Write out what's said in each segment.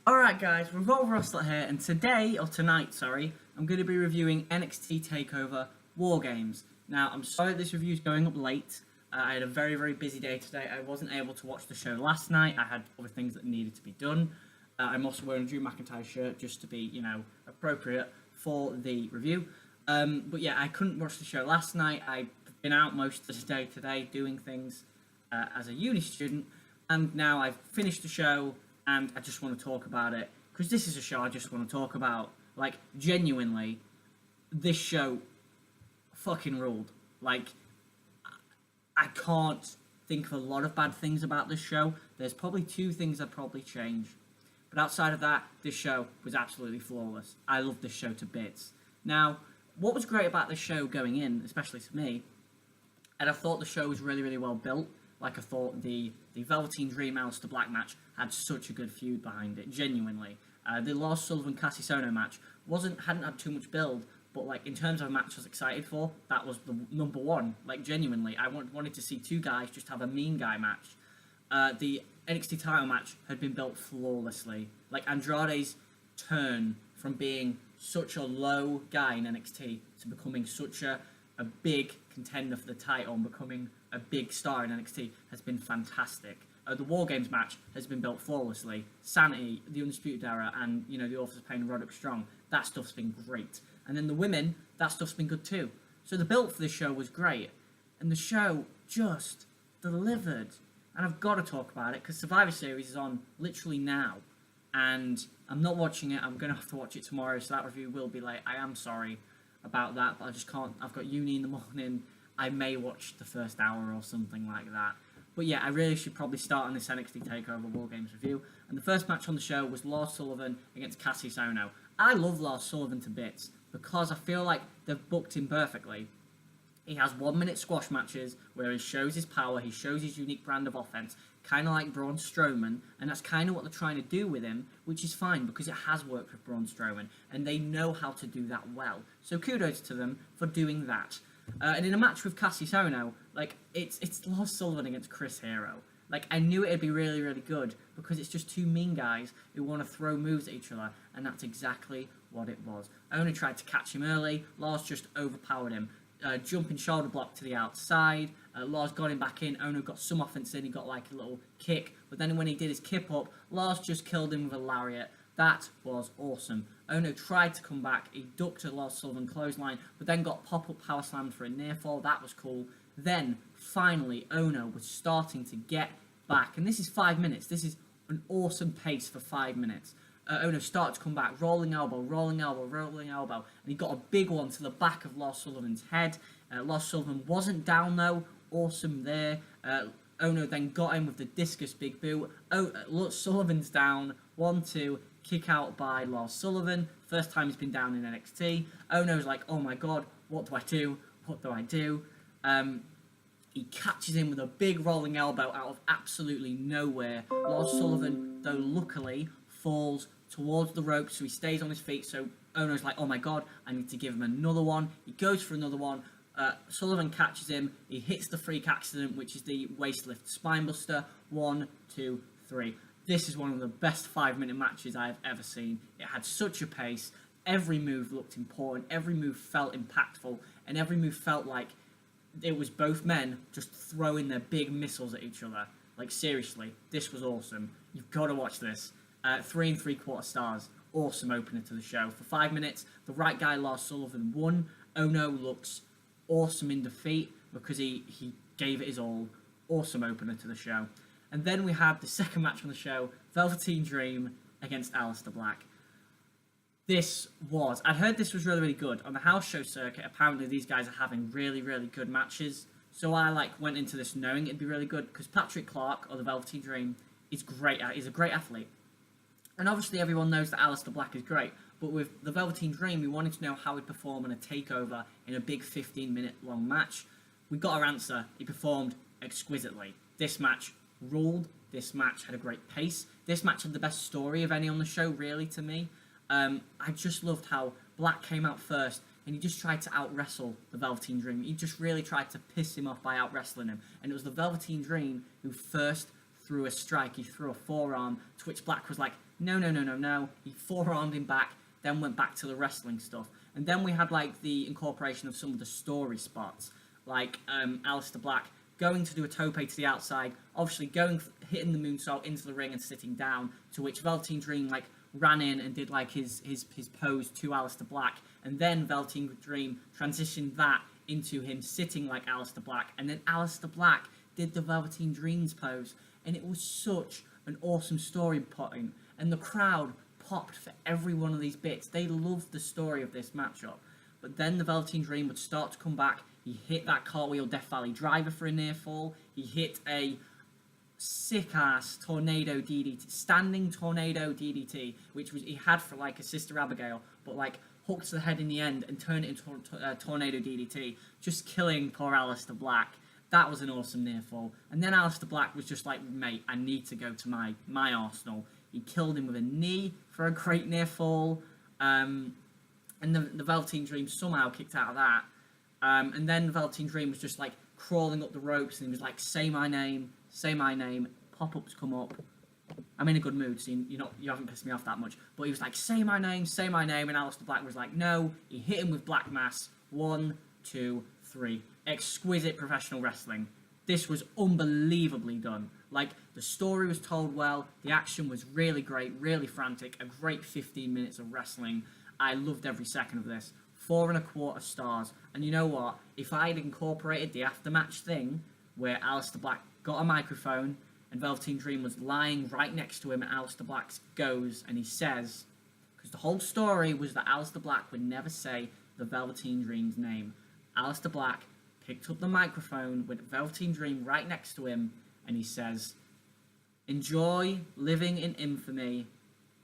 Alright guys, Revolver Rustler here, and today, or tonight, sorry, I'm going to be reviewing NXT Takeover WarGames. Now, I'm sorry this review is going up late. I had a very, very busy day today. I wasn't able to watch the show last night. I had other things that needed to be done. I'm also wearing a Drew McIntyre shirt just to be, appropriate for the review. But yeah, I couldn't watch the show last night. I've been out most of the day today doing things as a uni student, and now I've finished the show and I just want to talk about it because this is a show I just want to talk about. Like, genuinely, this show fucking ruled. Like, I can't think of a lot of bad things about this show. There's probably two things I'd probably change. But outside of that, this show was absolutely flawless. I love this show to bits. Now, what was great about this show going in, especially to me, and I thought the show was really, really well built. Like, I thought the Velveteen Dream Aleister Black match had such a good feud behind it, genuinely. The Lars Sullivan Cassie Sono match hadn't had too much build, but like in terms of a match I was excited for, that was the number one. Like, genuinely, I wanted to see two guys just have a mean guy match. The NXT title match had been built flawlessly. Like, Andrade's turn from being such a low guy in NXT to becoming such a big contender for the title and becoming a big star in NXT has been fantastic. The WarGames match has been built flawlessly. Sanity, the Undisputed Era, and the Authors of Pain and Roderick Strong, that stuff's been great. And then the women, that stuff's been good too. So the build for this show was great, and the show just delivered. And I've got to talk about it because Survivor Series is on literally now, and I'm not watching it. I'm gonna have to watch it tomorrow, so that review will be late. I am sorry about that, but I just can't. I've got uni in the morning. I may watch the first hour or something like that. But yeah, I really should probably start on this NXT Takeover WarGames review. And the first match on the show was Lars Sullivan against Cassie Sono. I love Lars Sullivan to bits because I feel like they've booked him perfectly. He has 1 minute squash matches where he shows his power, he shows his unique brand of offense, kind of like Braun Strowman, and that's kind of what they're trying to do with him, which is fine because it has worked with Braun Strowman, and they know how to do that well. So kudos to them for doing that. And in a match with Cassie Sono, like, it's Lars Sullivan against Chris Hero. Like, I knew it'd be really, really good because it's just two mean guys who want to throw moves at each other, and that's exactly what it was. Only tried to catch him early, Lars just overpowered him. Jumping shoulder block to the outside, Lars got him back in, Ono got some offense in, he got like a little kick, but then when he did his kip up, Lars just killed him with a lariat. That was awesome. Ono tried to come back, he ducked a Lars Sullivan clothesline, but then got pop-up power slammed for a near fall. That was cool. Then, finally, Ono was starting to get back, and this is 5 minutes. This is an awesome pace for 5 minutes. Ono started to come back, rolling elbow, rolling elbow, rolling elbow, and he got a big one to the back of Lars Sullivan's head. Lars Sullivan wasn't down though, awesome there. Ono then got him with the discus big boot. Sullivan's down, 1-2, kick out by Lars Sullivan. First time he's been down in NXT. Ono's like, oh my god, what do I do? What do I do? He catches him with a big rolling elbow out of absolutely nowhere. Lars Sullivan, though, luckily falls towards the rope, so he stays on his feet. So Ono's like, oh my god, I need to give him another one. He goes for another one. Sullivan catches him. He hits the freak accident, which is the waistlift spinebuster. 1, 2, 3. This is one of the best 5 minute matches I've ever seen. It had such a pace. Every move looked important. Every move felt impactful. And every move felt like it was both men just throwing their big missiles at each other. Like, seriously, this was awesome. You've got to watch this. 3 3/4 stars. Awesome opener to the show. For 5 minutes, the right guy, Lars Sullivan, won. Ono looks awesome in defeat because he gave it his all. Awesome opener to the show. And then we had the second match on the show, Velveteen Dream against Aleister Black. I'd heard this was really, really good. On the house show circuit, apparently these guys are having really, really good matches. So I went into this knowing it'd be really good because Patrick Clark, or the Velveteen Dream, is great. He's a great athlete. And obviously everyone knows that Aleister Black is great, but with the Velveteen Dream, we wanted to know how he'd perform in a takeover in a big 15-minute long match. We got our answer. He performed exquisitely. This match ruled. This match had a great pace. This match had the best story of any on the show, really, to me. I just loved how Black came out first, and he just tried to out-wrestle the Velveteen Dream. He just really tried to piss him off by out-wrestling him. And it was the Velveteen Dream who first threw a strike. He threw a forearm, to which Black was like, no, no, no, no, no. He forearmed him back, then went back to the wrestling stuff. And then we had like the incorporation of some of the story spots, like Aleister Black going to do a tope to the outside, obviously hitting the moonsault into the ring and sitting down, to which Velveteen Dream like ran in and did like his pose to Aleister Black, and then Velveteen Dream transitioned that into him sitting like Aleister Black, and then Aleister Black did the Velveteen Dreams pose, and it was such an awesome story point, and the crowd popped for every one of these bits. They loved the story of this matchup. But then the Velveteen Dream would start to come back. He hit that cartwheel Death Valley driver for a near fall. He hit a sick-ass tornado DDT, standing tornado DDT, which he had for like a Sister Abigail, but like hooked to the head in the end and turned it into a tornado DDT, just killing poor Aleister Black. That was an awesome near fall. And then Aleister Black was just like, mate, I need to go to my arsenal. He killed him with a knee for a great near fall. And the Velveteen Dream somehow kicked out of that. And then the Velveteen Dream was just like crawling up the ropes, and he was like, say my name, pop-ups come up. I'm in a good mood, so you haven't pissed me off that much. But he was like, say my name, and Aleister Black was like, no. He hit him with Black Mass. 1, 2, 3. Exquisite professional wrestling. This was unbelievably done. Like, the story was told well, the action was really great, really frantic, a great 15 minutes of wrestling. I loved every second of this. 4.25 stars. And you know what? If I'd incorporated the aftermatch thing, where Aleister Black got a microphone and Velveteen Dream was lying right next to him, and Aleister Black goes and he says, because the whole story was that Aleister Black would never say the Velveteen Dream's name. Aleister Black picked up the microphone with Velveteen Dream right next to him, and he says, enjoy living in infamy,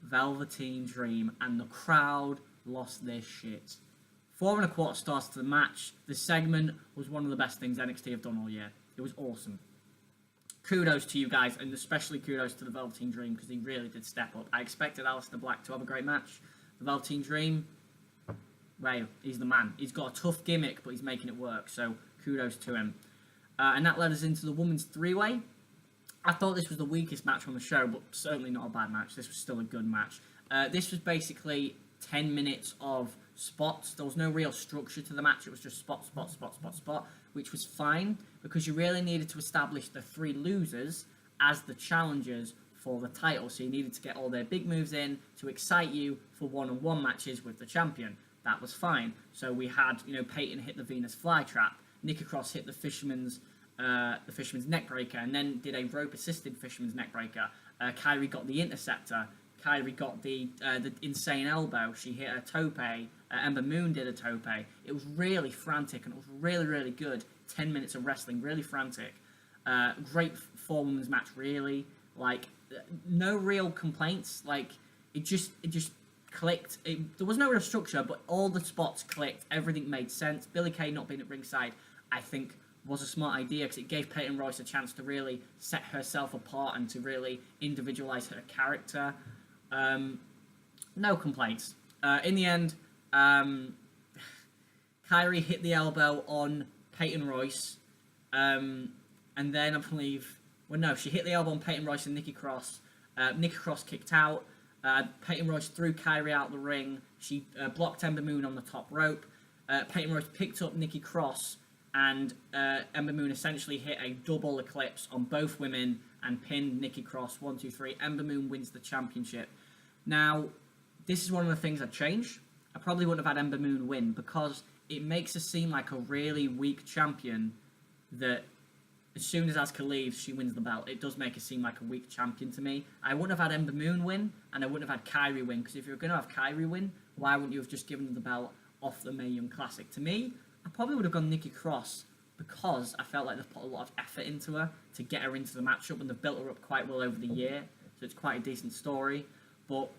Velveteen Dream, and the crowd lost their shit. 4.25 stars to the match. This segment was one of the best things NXT have done all year. It was awesome. Kudos to you guys, and especially kudos to the Velveteen Dream, because he really did step up. I expected Aleister Black to have a great match. The Velveteen Dream, well, he's the man. He's got a tough gimmick, but he's making it work, so kudos to him. And that led us into the women's three-way. I thought this was the weakest match on the show, but certainly not a bad match. This was still a good match. This was basically 10 minutes of spots. There was no real structure to the match. It was just spot, which was fine, because you really needed to establish the 3 losers as the challengers for the title. So you needed to get all their big moves in to excite you for one-on-one matches with the champion. That was fine. So we had, Peyton hit the Venus flytrap, Nikki Cross hit the Fisherman's neckbreaker, and then did a rope-assisted Fisherman's neckbreaker. Kairi got the interceptor. Kairi got the insane elbow. She hit a tope. Ember Moon did a tope. It was really frantic, and it was really, really good. 10 minutes of wrestling, really frantic. Great 4-women's match, really. Like, no real complaints. Like, it just clicked. There was no real structure, but all the spots clicked. Everything made sense. Billie Kay not being at ringside, I think, was a smart idea, because it gave Peyton Royce a chance to really set herself apart and to really individualize her character. No complaints. In the end, Kairi hit the elbow on Peyton Royce, and then I believe, she hit the elbow on Peyton Royce and Nikki Cross. Nikki Cross kicked out. Peyton Royce threw Kairi out the ring. She blocked Ember Moon on the top rope. Peyton Royce picked up Nikki Cross, and Ember Moon essentially hit a double eclipse on both women and pinned Nikki Cross. 1, 2, 3. Ember Moon wins the championship. Now, this is one of the things I'd change. I probably wouldn't have had Ember Moon win, because it makes her seem like a really weak champion that as soon as Asuka leaves, she wins the belt. It does make her seem like a weak champion to me. I wouldn't have had Ember Moon win, and I wouldn't have had Kairi win, because if you're going to have Kairi win, why wouldn't you have just given her the belt off the Mae Young Classic? To me, I probably would have gone Nikki Cross, because I felt like they've put a lot of effort into her to get her into the matchup, and they've built her up quite well over the year, so it's quite a decent story. But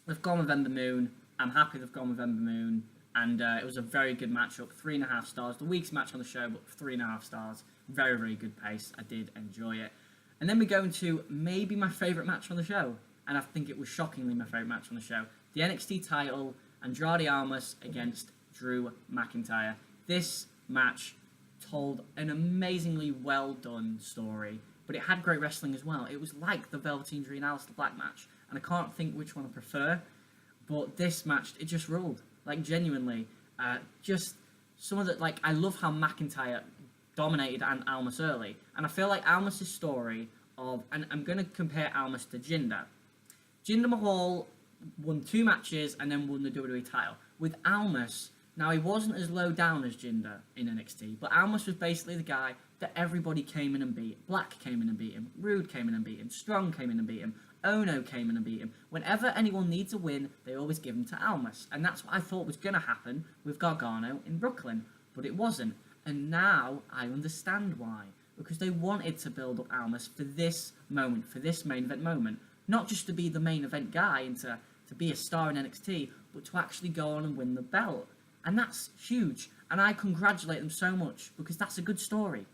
they've gone with Ember Moon. I'm happy they've gone with Ember Moon, and it was a very good matchup. 3.5 stars. The weakest match on the show, but 3.5 stars. Very, very good pace. I did enjoy it. And then we go into maybe my favourite match on the show, and I think it was shockingly my favourite match on the show. The NXT title, Andrade Almas against Drew McIntyre. This match told an amazingly well done story, but it had great wrestling as well. It was like the Velveteen Dream Aleister Black match. and I can't think which one I prefer. But this match, it just ruled. Like, genuinely. Just some of the, like, I love how McIntyre dominated and Almas early. And I feel like Almas' story of, and I'm going to compare Almas to Jinder. Jinder Mahal won 2 matches and then won the WWE title. With Almas, now he wasn't as low down as Jinder in NXT, but Almas was basically the guy that everybody came in and beat. Black came in and beat him. Rude came in and beat him. Strong came in and beat him. Ono came in and beat him. Whenever anyone needs a win, they always give him to Almas. And that's what I thought was going to happen with Gargano in Brooklyn. But it wasn't. And now I understand why. Because they wanted to build up Almas for this moment, for this main event moment. Not just to be the main event guy and to be a star in NXT, but to actually go on and win the belt. And that's huge. And I congratulate them so much because that's a good story.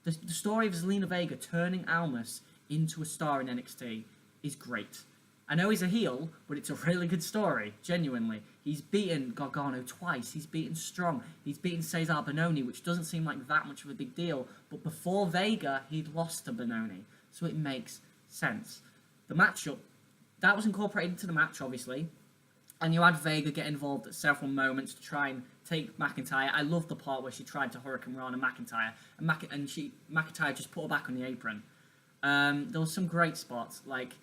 The story of Zelina Vega turning Almas into a star in NXT is great. I know he's a heel, but it's a really good story, genuinely. He's beaten Gargano twice, he's beaten Strong, he's beaten Cesar Bononi, which doesn't seem like that much of a big deal, but before Vega, he'd lost to Bononi, so it makes sense. The matchup, that was incorporated into the match, obviously, and you had Vega get involved at several moments to try and take McIntyre. I love the part where she tried to Hurricane Rana McIntyre, and McIntyre just put her back on the apron. There was some great spots, like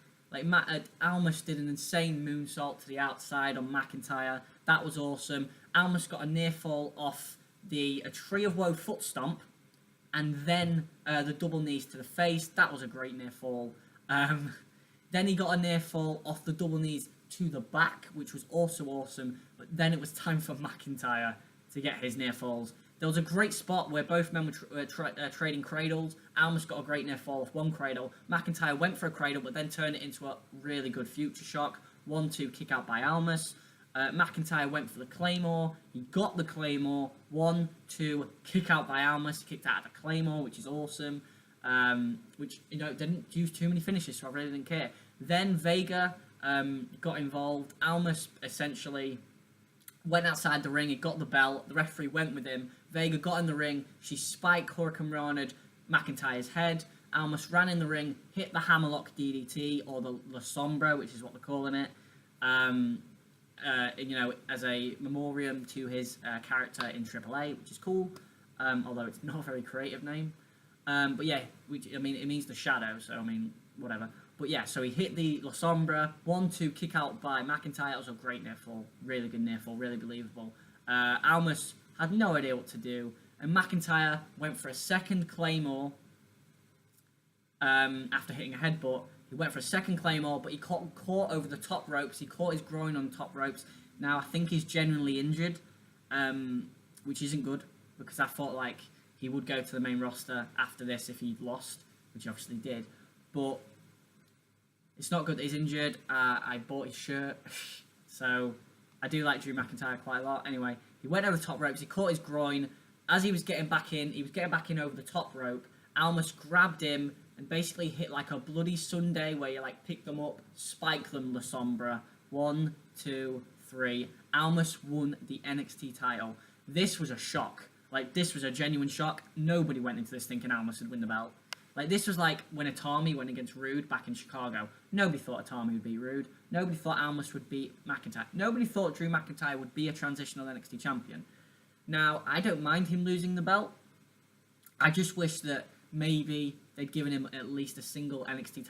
Almas did an insane moonsault to the outside on McIntyre. That was awesome. Almas got a near fall off a Tree of Woe foot stomp, and then the double knees to the face. That was a great near fall. Then he got a near fall off the double knees to the back, which was also awesome. But then it was time for McIntyre to get his near falls. There was a great spot where both men were trading cradles. Almas got a great near fall off one cradle. McIntyre went for a cradle, but then turned it into a really good future shock. 1-2 kick out by Almas. McIntyre went for the Claymore. He got the Claymore. 1-2 kick out by Almas. He kicked out of the Claymore, which is awesome. Which, didn't use too many finishes, so I really didn't care. Then Vega got involved. Almas essentially went outside the ring. He got the belt. The referee went with him. Vega got in the ring. She spiked Hurricane Rana'd McIntyre's head. Almas ran in the ring, hit the Hammerlock DDT, or the La Sombra, which is what they're calling it, as a memoriam to his character in AAA, which is cool, although it's not a very creative name. But yeah, it means the shadow, so whatever. But yeah, so he hit the La Sombra, 1-2 kick out by McIntyre. It was a great near fall, really good near fall, really believable. Almas had no idea what to do, and McIntyre went for a second Claymore after hitting a headbutt. He went for a second Claymore, but he caught over the top ropes. He caught his groin on the top ropes. Now, I think he's genuinely injured, which isn't good, because I thought he would go to the main roster after this if he'd lost, which he obviously did. But it's not good that he's injured. I bought his shirt, so I do like Drew McIntyre quite a lot. Anyway, he went over the top ropes. He caught his groin. As he was getting back in, over the top rope. Almas grabbed him and basically hit like a bloody Sunday where you pick them up, spike them, La Sombra. 1, 2, 3. Almas won the NXT title. This was a shock. This was a genuine shock. Nobody went into this thinking Almas would win the belt. This was like when Itami went against Rude back in Chicago. Nobody thought Itami would beat Rude. Nobody thought Almas would beat McIntyre. Nobody thought Drew McIntyre would be a transitional NXT champion. Now, I don't mind him losing the belt. I just wish that maybe they'd given him at least a single NXT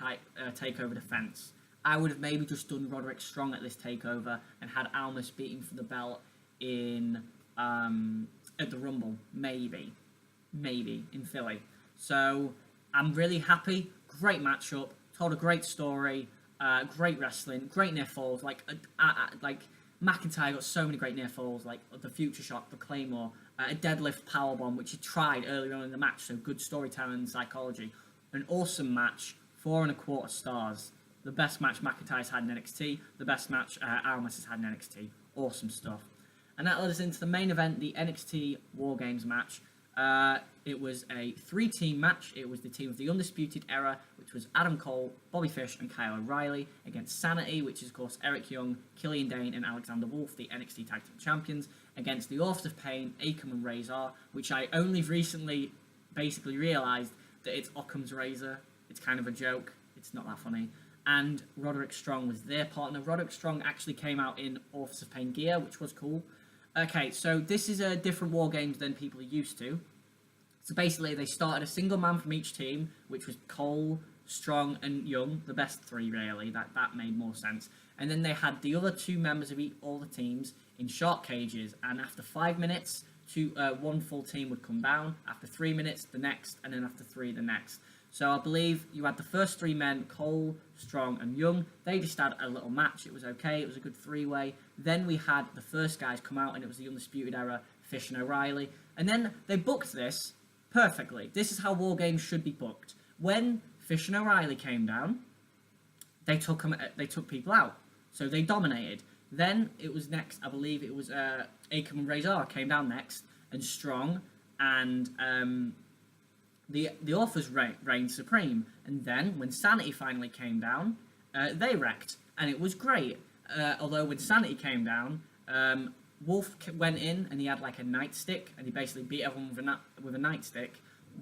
takeover defense. I would have maybe just done Roderick Strong at this takeover and had Almas beating for the belt in at the Rumble. Maybe in Philly. So I'm really happy. Great matchup. Told a great story. Great wrestling. Great near falls. McIntyre got so many great near falls, like the Future Shock, the Claymore, a deadlift powerbomb, which he tried earlier on in the match, so good storytelling and psychology. An awesome match, 4.25 stars. The best match McIntyre's had in NXT, the best match Almas has had in NXT. Awesome stuff. And that led us into the main event, the NXT WarGames match. It was a 3-team match. It was the team of the Undisputed Era, which was Adam Cole, Bobby Fish, and Kyle O'Reilly, against Sanity, which is, of course, Eric Young, Killian Dane, and Alexander Wolf, the NXT Tag Team Champions, against the Authors of Pain, Akam and Razor, which I only recently basically realised that it's Occam's Razor. It's kind of a joke. It's not that funny. and Roderick Strong was their partner. Roderick Strong actually came out in Authors of Pain gear, which was cool. Okay, so this is a different War Games than people are used to. So basically, they started a single man from each team, which was Cole, Strong, and Young, the best three, really. That made more sense. And then they had the other two members of all the teams in shark cages, and after 5 minutes, one full team would come down. After 3 minutes, the next, and then after 3, the next. So I believe you had the first three men, Cole, Strong, and Young. They just had a little match. It was okay. It was a good three-way. Then we had the first guys come out, and it was the Undisputed Era, Fish and O'Reilly. And then they booked this perfectly. This is how War Games should be booked. When Fish and O'Reilly came down, they took people out. So they dominated. Then it was next, I believe it was Akam and Razor came down next, and Strong, and the Authors reigned supreme. And then when Sanity finally came down, they wrecked, and it was great. Although when Sanity came down, Wolf went in and he had like a nightstick, and he basically beat everyone with a nightstick,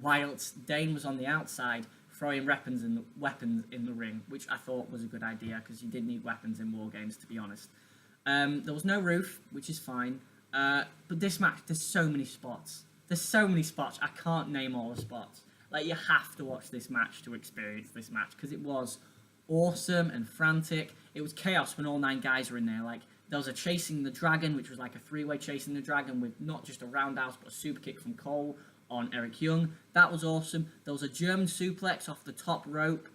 whilst Dane was on the outside throwing weapons in the ring, which I thought was a good idea because you did need weapons in War Games, to be honest. There was no roof, which is fine. But this match, there's so many spots. I can't name all the spots. Like, you have to watch this match to experience this match, because it was awesome and frantic. It was chaos when all 9 guys were in there. Like, there was a Chasing the Dragon, which was like a 3-way Chasing the Dragon with not just a roundhouse, but a super kick from Cole on Eric Young. That was awesome. There was a German suplex off the top rope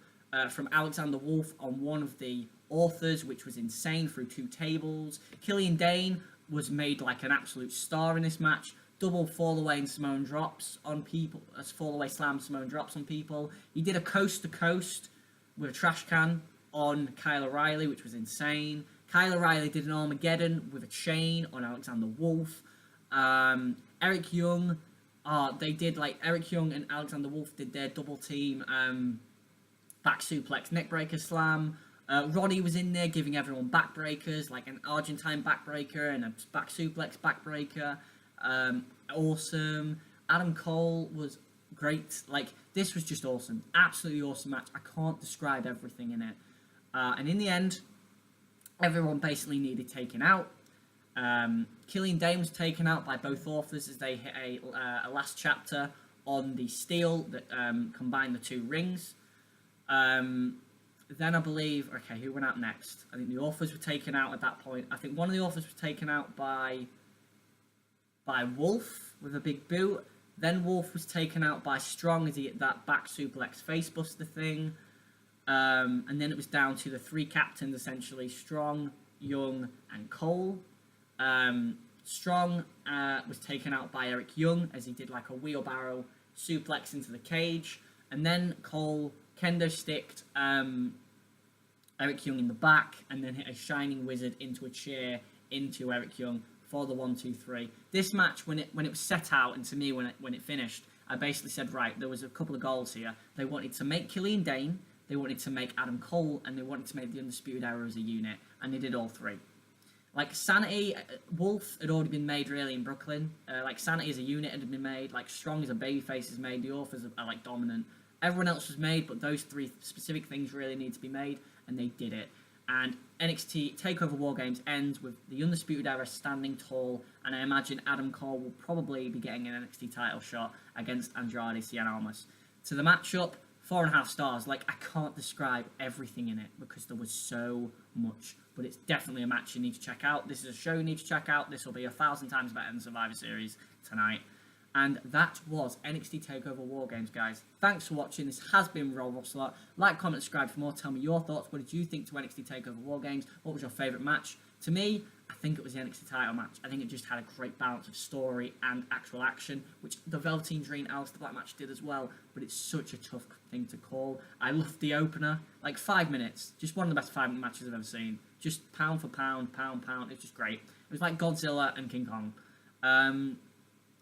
from Alexander Wolf on one of the Authors, which was insane, through 2 tables. Killian Dane was made like an absolute star in this match. Double fall-away and Samoan drops on people. Fall-away slam, Samoan drops on people. He did a coast-to-coast with a trash can on Kyle O'Reilly, which was insane. Kyle O'Reilly did an Armageddon with a chain on Alexander Wolf. Eric Young, Eric Young and Alexander Wolf did their double team back suplex neckbreaker slam. Roddy was in there giving everyone backbreakers, like an Argentine backbreaker and a back suplex backbreaker. Awesome. Adam Cole was great. Like, this was just awesome. Absolutely awesome match. I can't describe everything in it. And in the end, everyone basically needed taken out. Killian Dane was taken out by both Authors as they hit a last chapter on the steel that combined the 2 rings. Then I believe, okay, who went out next? I think the Authors were taken out at that point. I think one of the Authors was taken out by Wolf with a big boot. Then Wolf was taken out by Strong as he hit that back suplex facebuster thing. And then it was down to the 3 captains, essentially, Strong, Young, and Cole. Strong was taken out by Eric Young as he did like a wheelbarrow suplex into the cage. And then Cole kendo sticked Eric Young in the back, and then hit a Shining Wizard into a chair into Eric Young for the 1-2-3. This match, when it was set out, and to me when it finished, I basically said, right, there was a couple of goals here. They wanted to make Killian Dane, they wanted to make Adam Cole, and they wanted to make the Undisputed Era as a unit, and they did all 3. Like, Sanity, Wolf had already been made, really, in Brooklyn. Like, Sanity as a unit had been made. Like, Strong as a babyface is made. The Authors are like, dominant. Everyone else was made, but those 3 specific things really need to be made, and they did it. And NXT Takeover War Games ends with the Undisputed Era standing tall, and I imagine Adam Cole will probably be getting an NXT title shot against Andrade Cien Almas. To the matchup, 4.5 stars. Like, I can't describe everything in it because there was so much, but it's definitely a match you need to check out. This is a show you need to check out. This will be 1,000 times better than Survivor Series tonight. And that was NXT Takeover War Games, guys. Thanks for watching. This has been Roll Russell. Like, comment, subscribe for more. Tell me your thoughts. What did you think to NXT Takeover War Games? What was your favourite match? To me, I think it was the NXT title match. I think it just had a great balance of story and actual action, which the Velveteen Dream Aleister Black match did as well, but it's such a tough thing to call. I loved the opener. Like, 5 minutes. Just one of the best 5-minute matches I've ever seen. Just pound for pound, pound, pound. It's just great. It was like Godzilla and King Kong.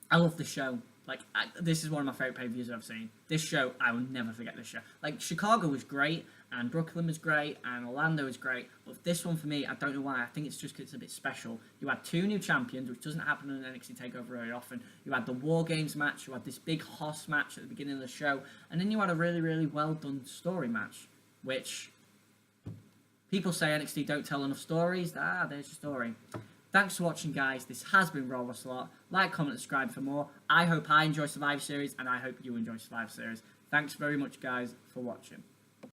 I love this show. Like, this is one of my favourite pay-per-views I've seen. This show, I will never forget this show. Like, Chicago was great, and Brooklyn was great, and Orlando was great, but this one for me, I don't know why, I think it's just because it's a bit special. You had 2 new champions, which doesn't happen in NXT TakeOver very often. You had the War Games match, you had this big Hoss match at the beginning of the show, and then you had a really, really well-done story match, which People say NXT don't tell enough stories. There's your story. Thanks for watching, guys. This has been Raw Wrestle. Like, comment, subscribe for more. I hope I enjoy Survivor Series, and I hope you enjoy Survivor Series. Thanks very much, guys, for watching.